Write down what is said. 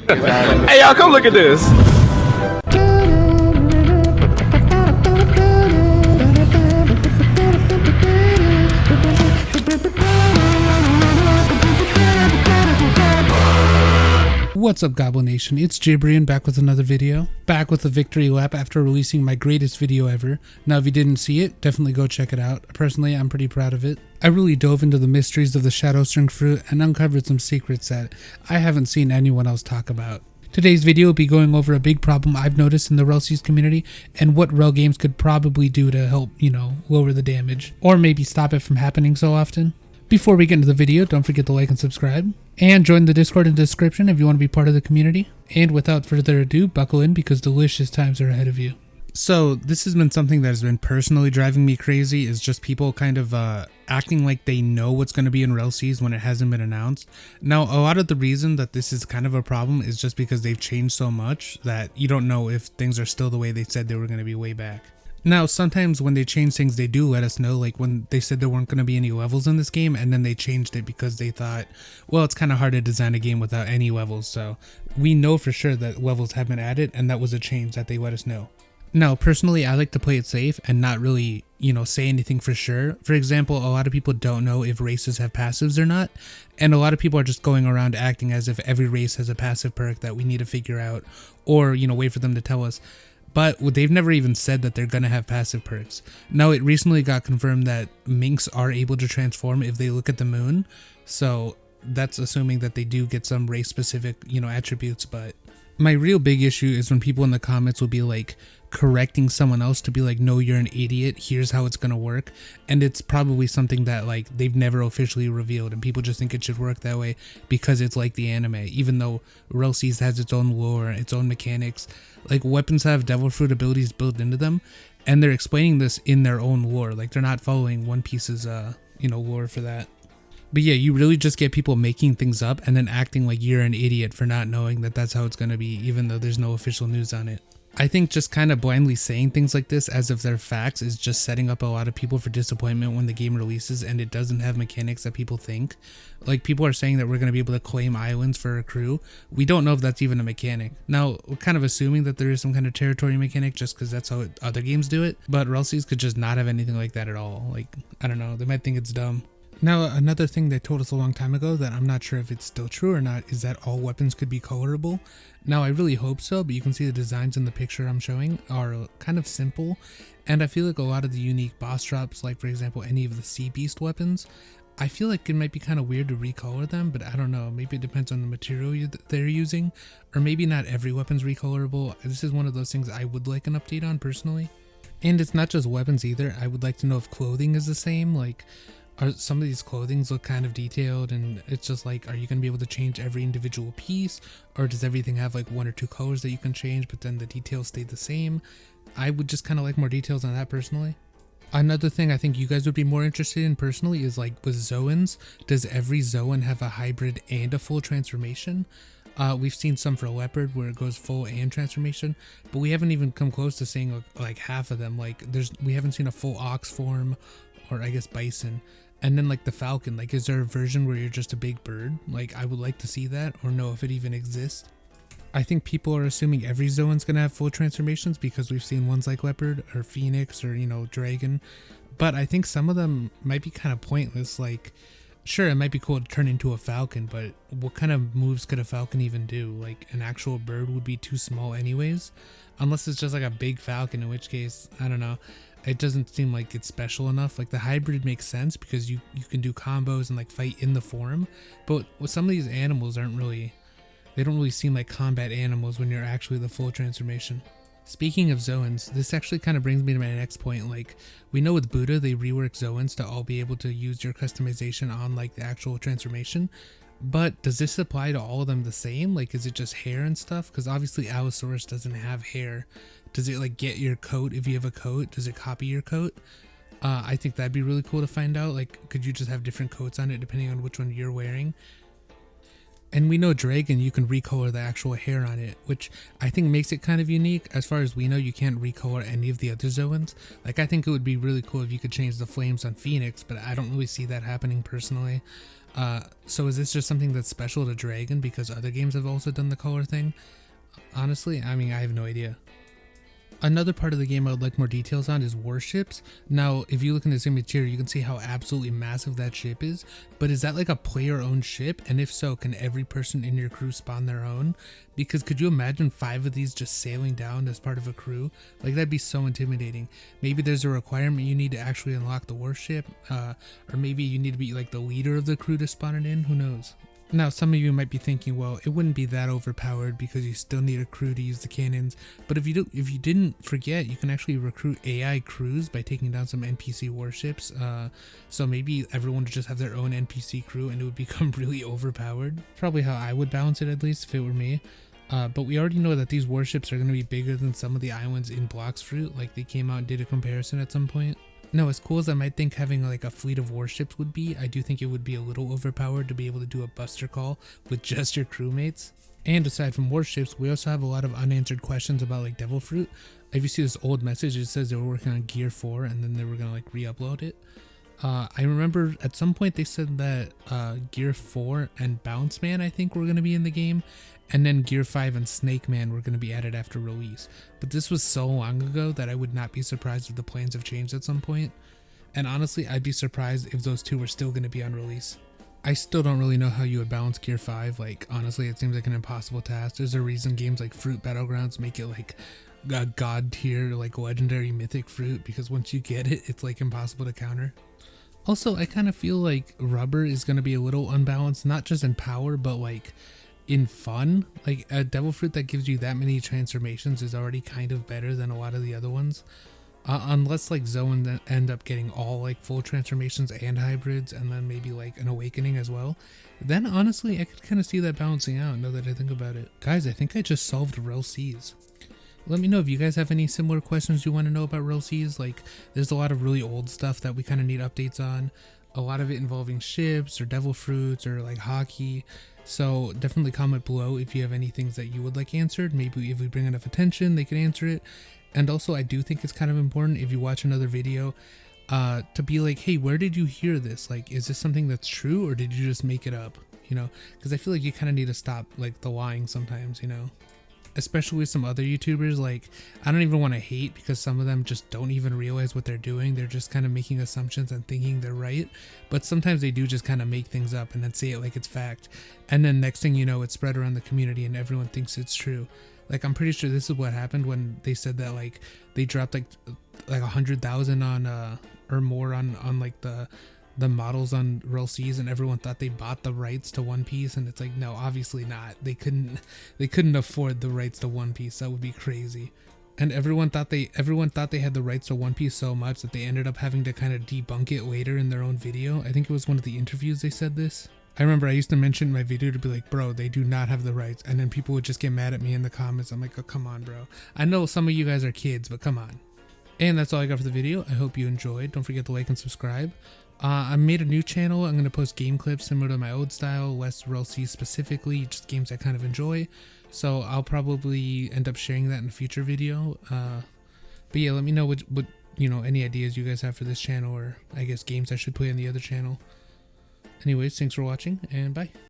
Hey, y'all, come look at this. What's up, Goblin Nation? It's Jibrian back with another video. Back with a victory lap after releasing my greatest video ever. Now if you didn't see it, definitely go check it out. Personally, I'm pretty proud of it. I really dove into the mysteries of the Shadow String Fruit and uncovered some secrets that I haven't seen anyone else talk about. Today's video will be going over a big problem I've noticed in the Rell community and what Rell Games could probably do to help, lower the damage. Or maybe stop it from happening so often. Before we get into the video, don't forget to like and subscribe. And join the Discord in the description if you want to be part of the community. And without further ado, buckle in because delicious times are ahead of you. So this has been something that has been personally driving me crazy, is just people kind of acting like they know what's going to be in Rell when it hasn't been announced. Now, a lot of the reason that this is kind of a problem is just because they've changed so much that you don't know if things are still the way they said they were going to be way back. Now, sometimes when they change things, they do let us know, like when they said there weren't going to be any levels in this game, and then they changed it because they thought, well, it's kind of hard to design a game without any levels, so we know for sure that levels have been added, and that was a change that they let us know. Now, personally, I like to play it safe and not really, say anything for sure. For example, a lot of people don't know if races have passives or not, and a lot of people are just going around acting as if every race has a passive perk that we need to figure out, or, wait for them to tell us. But they've never even said that they're going to have passive perks. Now, it recently got confirmed that minks are able to transform if they look at the moon. So that's assuming that they do get some race specific, attributes. But my real big issue is when people in the comments will be like correcting someone else to be like, no, you're an idiot. Here's how it's going to work. And it's probably something that like they've never officially revealed. And people just think it should work that way because it's like the anime. Even though Rell has its own lore, its own mechanics. Like weapons have devil fruit abilities built into them, and they're explaining this in their own lore. Like they're not following One Piece's lore for that. But yeah, you really just get people making things up and then acting like you're an idiot for not knowing that that's how it's going to be, even though there's no official news on it. I think just kind of blindly saying things like this as if they're facts is just setting up a lot of people for disappointment when the game releases and it doesn't have mechanics that people think. Like people are saying that we're going to be able to claim islands for a crew. We don't know if that's even a mechanic. Now, we're kind of assuming that there is some kind of territory mechanic just because that's how other games do it. But Rell could just not have anything like that at all. Like, I don't know, they might think it's dumb. Now, another thing they told us a long time ago that I'm not sure if it's still true or not is that all weapons could be colorable. Now, I really hope so, but you can see the designs in the picture I'm showing are kind of simple, and I feel like a lot of the unique boss drops, like for example any of the Sea Beast weapons, I feel like it might be kind of weird to recolor them, but I don't know, maybe it depends on the material they're using, or maybe not every weapon's recolorable. This is one of those things I would like an update on personally. And it's not just weapons either, I would like to know if clothing is the same, like some of these clothings look kind of detailed, and it's just like, are you going to be able to change every individual piece, or does everything have like one or two colors that you can change but then the details stay the same? I would just kind of like more details on that personally. Another thing I think you guys would be more interested in personally is like with Zoans, does every Zoan have a hybrid and a full transformation? We've seen some for Leopard where it goes full and transformation, but we haven't even come close to seeing like half of them. Like we haven't seen a full ox form, or I guess bison. And then like the falcon, like is there a version where you're just a big bird? Like I would like to see that, or know if it even exists. I think people are assuming every Zoan's gonna have full transformations because we've seen ones like leopard or phoenix or dragon, but I think some of them might be kind of pointless. Like sure, it might be cool to turn into a falcon, but what kind of moves could a falcon even do? Like an actual bird would be too small anyways, unless it's just like a big falcon, in which case I don't know. It doesn't seem like it's special enough. Like the hybrid makes sense because you can do combos and like fight in the form, but with some of these animals they don't really seem like combat animals when you're actually the full transformation. Speaking of Zoans, this actually kind of brings me to my next point. Like we know with Buddha they rework Zoans to all be able to use your customization on like the actual transformation. But does this apply to all of them the same? Like is it just hair and stuff? Because obviously Allosaurus doesn't have hair. Does it like get your coat if you have a coat? Does it copy your coat? I think that'd be really cool to find out. Like could you just have different coats on it depending on which one you're wearing? And we know Dragon, you can recolor the actual hair on it, which I think makes it kind of unique. As far as we know, you can't recolor any of the other Zoans. Like, I think it would be really cool if you could change the flames on Phoenix, but I don't really see that happening personally. So is this just something that's special to Dragon because other games have also done the color thing? Honestly, I mean, I have no idea. Another part of the game I would like more details on is Warships. Now, if you look in this image here, you can see how absolutely massive that ship is, but is that like a player-owned ship? And if so, can every person in your crew spawn their own? Because could you imagine 5 of these just sailing down as part of a crew? Like, that'd be so intimidating. Maybe there's a requirement you need to actually unlock the warship, or maybe you need to be like the leader of the crew to spawn it in, who knows? Now, some of you might be thinking, well, it wouldn't be that overpowered because you still need a crew to use the cannons. But if you didn't forget, you can actually recruit AI crews by taking down some NPC warships. So maybe everyone would just have their own NPC crew and it would become really overpowered. Probably how I would balance it, at least if it were me. But we already know that these warships are going to be bigger than some of the islands in Blox Fruit. Like, they came out and did a comparison at some point. Now, as cool as I might think having like a fleet of warships would be, I do think it would be a little overpowered to be able to do a buster call with just your crewmates. And aside from warships, we also have a lot of unanswered questions about like Devil Fruit. If you see this old message, it says they were working on Gear 4 and then they were going to like re-upload it. I remember at some point they said that Gear 4 and Bounce Man, I think, were going to be in the game, and then Gear 5 and Snake Man were going to be added after release. But this was so long ago that I would not be surprised if the plans have changed at some point. And honestly, I'd be surprised if those two were still going to be on release. I still don't really know how you would balance Gear 5. Like, honestly, it seems like an impossible task. There's a reason games like Fruit Battlegrounds make it like a god tier, like legendary mythic fruit, because once you get it, it's like impossible to counter. Also, I kind of feel like Rubber is going to be a little unbalanced, not just in power, but like in fun. Like, a Devil Fruit that gives you that many transformations is already kind of better than a lot of the other ones. Unless like Zoan end up getting all like full transformations and hybrids, and then maybe like an awakening as well. Then honestly, I could kind of see that balancing out now that I think about it. Guys, I think I just solved Rell Seas. Let me know if you guys have any similar questions you want to know about Rell Seas. Like, there's a lot of really old stuff that we kind of need updates on. A lot of it involving ships or devil fruits or like hockey. So definitely comment below if you have any things that you would like answered. Maybe if we bring enough attention, they can answer it. And also, I do think it's kind of important if you watch another video to be like, hey, where did you hear this? Like, is this something that's true or did you just make it up? You know, because I feel like you kind of need to stop like the lying sometimes, you know. Especially with some other YouTubers, like, I don't even want to hate because some of them just don't even realize what they're doing. They're just kind of making assumptions and thinking they're right. But sometimes they do just kind of make things up and then say it like it's fact. And then next thing you know, it's spread around the community and everyone thinks it's true. Like, I'm pretty sure this is what happened when they said that, like, they dropped like 100,000 on, or more on like the models on Rell Seas, and everyone thought they bought the rights to One Piece, and it's like, no, obviously not. They couldn't afford the rights to One Piece. That would be crazy. And everyone thought they had the rights to One Piece so much that they ended up having to kind of debunk it later in their own video. I think it was one of the interviews they said this. I remember I used to mention in my video to be like, bro, they do not have the rights, and then people would just get mad at me in the comments. I'm like, oh, come on, bro. I know some of you guys are kids, but come on. And that's all I got for the video. I hope you enjoyed. Don't forget to like and subscribe. I made a new channel. I'm going to post game clips similar to my old style, less Rell Seas specifically, just games I kind of enjoy. So I'll probably end up sharing that in a future video. But yeah, let me know what you know, any ideas you guys have for this channel, or I guess games I should play on the other channel. Anyways, thanks for watching, and bye.